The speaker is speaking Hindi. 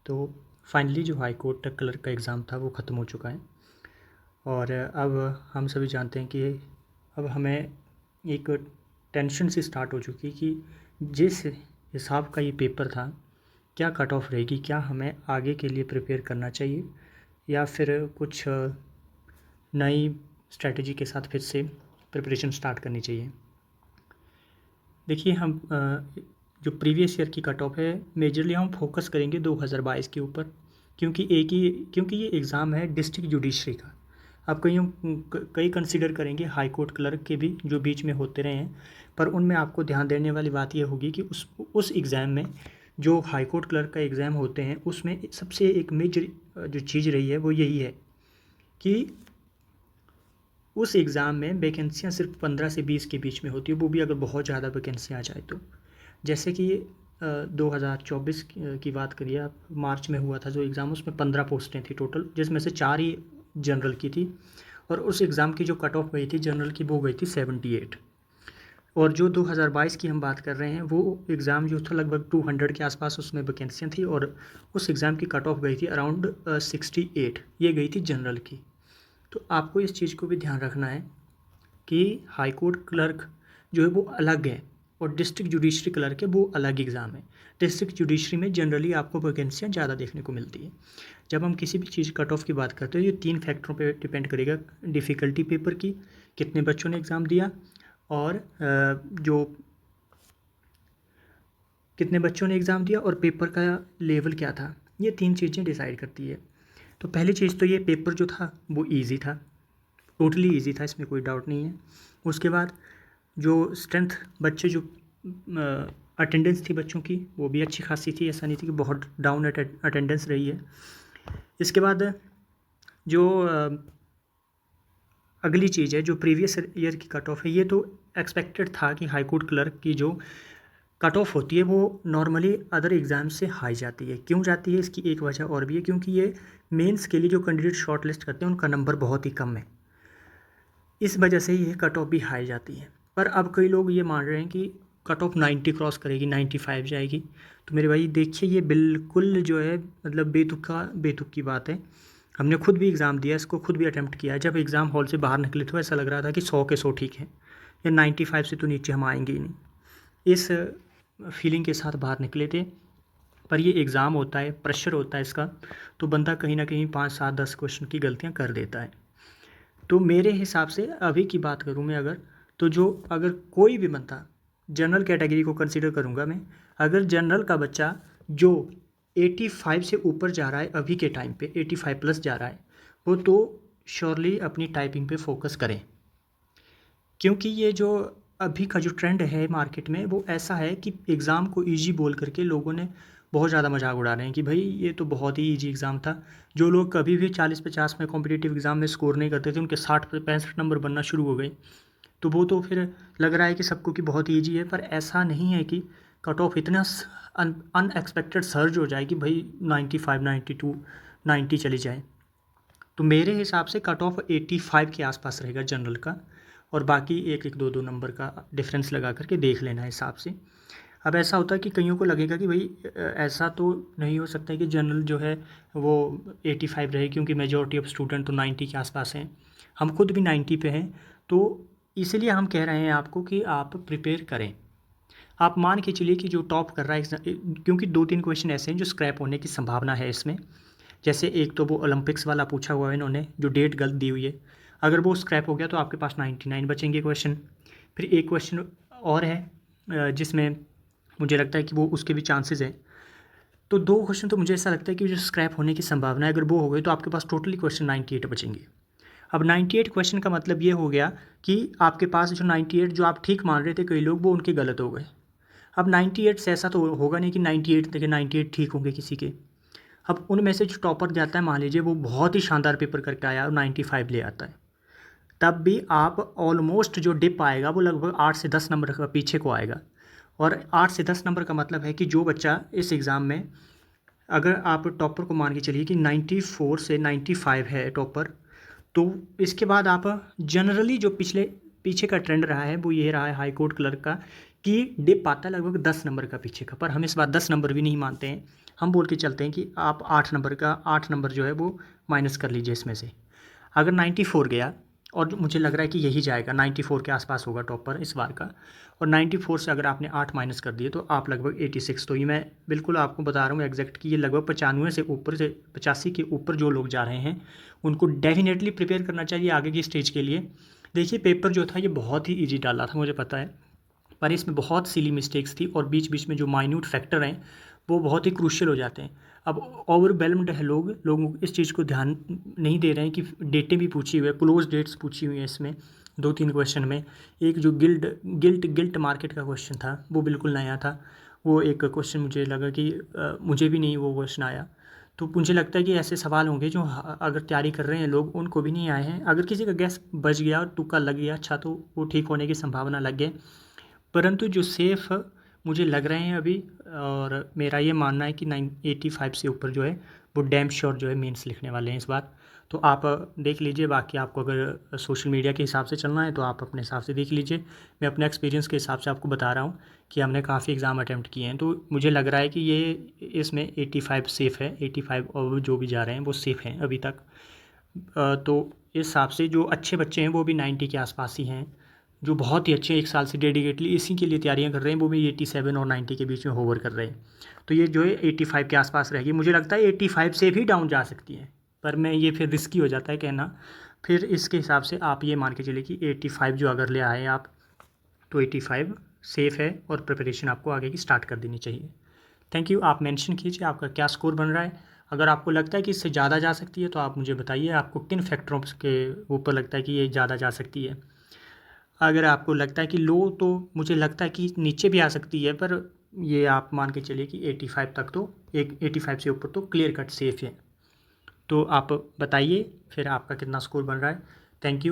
तो फाइनली जो हाई कोर्ट क्लर्क का एग्ज़ाम था वो ख़त्म हो चुका है और अब हम सभी जानते हैं कि अब हमें एक टेंशन सी स्टार्ट हो चुकी कि जिस हिसाब का ये पेपर था, क्या कट ऑफ रहेगी, क्या हमें आगे के लिए प्रिपेयर करना चाहिए या फिर कुछ नई स्ट्रेटजी के साथ फिर से प्रिपरेशन स्टार्ट करनी चाहिए। देखिए हम जो प्रीवियस ईयर की कट ऑफ है मेजरली हम फोकस करेंगे 2022 के ऊपर, क्योंकि ये एग्ज़ाम है डिस्ट्रिक्ट जुडिशरी का। आप कई कंसिडर करेंगे हाई कोर्ट क्लर्क के भी जो बीच में होते रहे हैं, पर उनमें आपको ध्यान देने वाली बात यह होगी कि उस एग्ज़ाम में जो हाई कोर्ट क्लर्क का एग्ज़ाम होते हैं उसमें सबसे एक मेजर जो चीज़ रही है वो यही है कि उस एग्ज़ाम में वैकेंसियाँ सिर्फ 15 से 20 के बीच में होती है, वो भी अगर बहुत ज़्यादा वैकेंसी आ जाए तो। जैसे कि 2024 की बात करिए आप, मार्च में हुआ था जो एग्ज़ाम, उसमें 15 पोस्टें थी टोटल, जिसमें से 4 ही जनरल की थी और उस एग्ज़ाम की जो कट ऑफ गई थी जनरल की वो गई थी 78। और जो 2022 की हम बात कर रहे हैं वो एग्ज़ाम जो था लगभग 200 के आसपास उसमें वैकेंसियाँ थी और उस एग्ज़ाम की कट ऑफ गई थी अराउंड 68, ये गई थी जनरल की। तो आपको इस चीज़ को भी ध्यान रखना है कि हाई कोर्ट क्लर्क जो है वो अलग है और डिस्ट्रिक्ट जुडिशरी क्लर्क है वो अलग एग्ज़ाम है। डिस्ट्रिक्ट जुडिशरी में जनरली आपको वैकेंसियाँ ज़्यादा देखने को मिलती है। जब हम किसी भी चीज़ कट ऑफ की बात करते हैं ये 3 फैक्टरों पे डिपेंड करेगा, डिफ़िकल्टी पेपर की, कितने बच्चों ने एग्ज़ाम दिया और जो कितने बच्चों ने एग्ज़ाम दिया और पेपर का लेवल क्या था, ये 3 चीज़ें डिसाइड करती है। तो पहली चीज़ तो ये पेपर जो था वो ईज़ी था, टोटली ईज़ी था, इसमें कोई डाउट नहीं है। उसके बाद जो स्ट्रेंथ बच्चे जो अटेंडेंस थी बच्चों की वो भी अच्छी खासी थी, ऐसा नहीं थी कि बहुत डाउन अटेंडेंस रही है। इसके बाद जो अगली चीज़ है जो प्रीवियस ईयर की कट ऑफ है, ये तो एक्सपेक्टेड था कि हाई कोर्ट क्लर्क की जो कट ऑफ होती है वो नॉर्मली अदर एग्ज़ाम से हाई जाती है। क्यों जाती है, इसकी एक वजह और भी है, क्योंकि ये मेंस के लिए जो कैंडिडेट शॉर्ट लिस्ट करते हैं उनका नंबर बहुत ही कम है, इस वजह से ये कट ऑफ भी हाई जाती है। पर अब कई लोग ये मान रहे हैं कि कट ऑफ 90 क्रॉस करेगी, 95 जाएगी। तो मेरे भाई देखिए ये बिल्कुल जो है मतलब बेतुक की बात है। हमने खुद भी एग्ज़ाम दिया, इसको खुद भी अटैम्प्ट किया है। जब एग्ज़ाम हॉल से बाहर निकले तो ऐसा लग रहा था कि 100 के 100 ठीक है, या 95 से तो नीचे हम आएंगे ही नहीं, इस फीलिंग के साथ बाहर निकले थे। पर ये एग्ज़ाम होता है, प्रेशर होता है इसका, तो बंदा कहीं ना कहीं 5, 7, 10 क्वेश्चन की गलतियाँ कर देता है। तो मेरे हिसाब से अभी की बात करूँ मैं अगर, तो जो अगर कोई भी बंदा जनरल कैटेगरी को कंसीडर करूँगा मैं, अगर जनरल का बच्चा जो 85 से ऊपर जा रहा है अभी के टाइम पे, 85 प्लस जा रहा है, वो तो श्योरली अपनी टाइपिंग पे फोकस करें, क्योंकि ये जो अभी का जो ट्रेंड है मार्केट में वो ऐसा है कि एग्ज़ाम को ईजी बोल करके लोगों ने बहुत ज़्यादा मजाक उड़ा रहे हैं कि भाई ये तो बहुत ही ईजी एग्ज़ाम था। जो लोग कभी भी 40-50 में कॉम्पिटिटिव एग्ज़ाम में स्कोर नहीं करते थे उनके 60-65 नंबर बनना शुरू हो गए, तो वो तो फिर लग रहा है कि सबको कि बहुत ईजी है। पर ऐसा नहीं है कि कट ऑफ इतना अनएक्सपेक्टेड सर्ज हो जाए कि भाई 95, 92, 90 चली जाए। तो मेरे हिसाब से कट ऑफ 85 के आसपास रहेगा जनरल का, और बाकी एक एक दो दो नंबर का डिफरेंस लगा करके देख लेना हिसाब से। अब ऐसा होता है कि कईयों को लगेगा कि भाई ऐसा तो नहीं हो सकता है कि जनरल जो है वो 85 रहे, क्योंकि मेजॉरिटी ऑफ स्टूडेंट तो 90 के आसपास हैं, हम खुद भी 90 पे हैं। तो इसलिए हम कह रहे हैं आपको कि आप प्रिपेयर करें। आप मान के चलिए कि जो टॉप कर रहा है, क्योंकि 2-3 क्वेश्चन ऐसे हैं जो स्क्रैप होने की संभावना है इसमें। जैसे एक तो वो ओलंपिक्स वाला पूछा हुआ है इन्होंने, जो डेट गलत दी हुई है, अगर वो स्क्रैप हो गया तो आपके पास 99 बचेंगे क्वेश्चन। फिर एक क्वेश्चन और है जिसमें मुझे लगता है कि वो उसके भी चांसेस हैं। तो 2 क्वेश्चन तो मुझे ऐसा लगता है कि जो स्क्रैप होने की संभावना है, अगर वो हो गई तो आपके पास टोटली क्वेश्चन 98 बचेंगे। अब 98 क्वेश्चन का मतलब ये हो गया कि आपके पास जो 98 जो आप ठीक मान रहे थे कई लोग, वो उनके गलत हो गए। अब 98 से ऐसा तो होगा नहीं कि 98 देखिए 98 ठीक होंगे किसी के। अब उनमें से जो टॉपर जाता है, मान लीजिए वो बहुत ही शानदार पेपर करके आया और 95 ले आता है, तब भी आप ऑलमोस्ट जो डिप आएगा वो लगभग 8 से 10 नंबर का पीछे को आएगा। और 8 से 10 नंबर का मतलब है कि जो बच्चा इस एग्ज़ाम में, अगर आप टॉपर को मान के चलिए कि 94 से 95 है टॉपर, तो इसके बाद आप जनरली जो पीछे का ट्रेंड रहा है वो ये रहा है हाई कोर्ट क्लर्क का, कि डिप आता है लगभग 10 नंबर का पीछे का। पर हम इस बार 10 नंबर भी नहीं मानते हैं, हम बोल के चलते हैं कि आप 8 नंबर जो है वो माइनस कर लीजिए इसमें से। अगर 94 गया और मुझे लग रहा है कि यही जाएगा, 94 के आसपास होगा टॉपर इस बार का, और 94 से अगर आपने 8 माइनस कर दिए तो आप लगभग 86। तो ये मैं बिल्कुल आपको बता रहा हूँ एग्जैक्ट कि ये लगभग 95 से ऊपर से 85 के ऊपर जो लोग जा रहे हैं उनको डेफिनेटली प्रिपेयर करना चाहिए आगे की स्टेज के लिए। देखिए पेपर जो था ये बहुत ही ईजी डाला था मुझे पता है, पर इसमें बहुत सिली मिस्टेक्स थी और बीच बीच में जो माइन्यूट फैक्टर हैं वो बहुत ही क्रूशियल हो जाते हैं। अब ओवरवेलम्ड है लोग इस चीज़ को ध्यान नहीं दे रहे हैं कि डेटें भी पूछी हुई है, क्लोज डेट्स पूछी हुई हैं इसमें 2-3 क्वेश्चन में। एक जो गिल्ट मार्केट का क्वेश्चन था वो बिल्कुल नया था। वो एक क्वेश्चन मुझे लगा कि मुझे भी नहीं वो क्वेश्चन आया। तो मुझे लगता है कि ऐसे सवाल होंगे जो अगर तैयारी कर रहे हैं लोग उनको भी नहीं आए हैं। अगर किसी का गैस बच गया और तुक्का लग गया अच्छा, तो वो ठीक होने की संभावना लग गई। परंतु जो सेफ़ मुझे लग रहे हैं अभी, और मेरा ये मानना है कि 85 से ऊपर जो है वो डैम श्योर जो है मेंस लिखने वाले हैं इस बार। तो आप देख लीजिए, बाकी आपको अगर सोशल मीडिया के हिसाब से चलना है तो आप अपने हिसाब से देख लीजिए। मैं अपने एक्सपीरियंस के हिसाब से आपको बता रहा हूँ कि हमने काफ़ी एग्ज़ाम अटैम्प्ट किए हैं, तो मुझे लग रहा है कि ये इसमें 85 सेफ़ है। 85 और जो भी जा रहे हैं वो सेफ़ हैं अभी तक। तो इस हिसाब से जो अच्छे बच्चे हैं वो भी 90 के आसपास ही हैं। जो बहुत ही अच्छे एक साल से डेडिकेटली इसी के लिए तैयारियां कर रहे हैं वो भी 87 और 90 के बीच में होवर कर रहे हैं। तो ये जो है 85 के आसपास रहेगी। मुझे लगता है 85 से भी डाउन जा सकती है, पर मैं ये फिर रिस्की हो जाता है कहना। फिर इसके हिसाब से आप ये मान के चलिए कि 85 जो अगर ले आए आप, तो 85 सेफ़ है और प्रिपरेशन आपको आगे की स्टार्ट कर देनी चाहिए। Thank you. आप मेंशन कीजिए आपका क्या स्कोर बन रहा है। अगर आपको लगता है कि इससे ज़्यादा जा सकती है तो आप मुझे बताइए आपको किन फैक्टरों के ऊपर लगता है कि ये ज़्यादा जा सकती है। अगर आपको लगता है कि लो, तो मुझे लगता है कि नीचे भी आ सकती है, पर ये आप मान के चलिए कि 85 तक तो, एक 85 से ऊपर तो क्लियर कट सेफ है। तो आप बताइए फिर आपका कितना स्कोर बन रहा है। Thank you.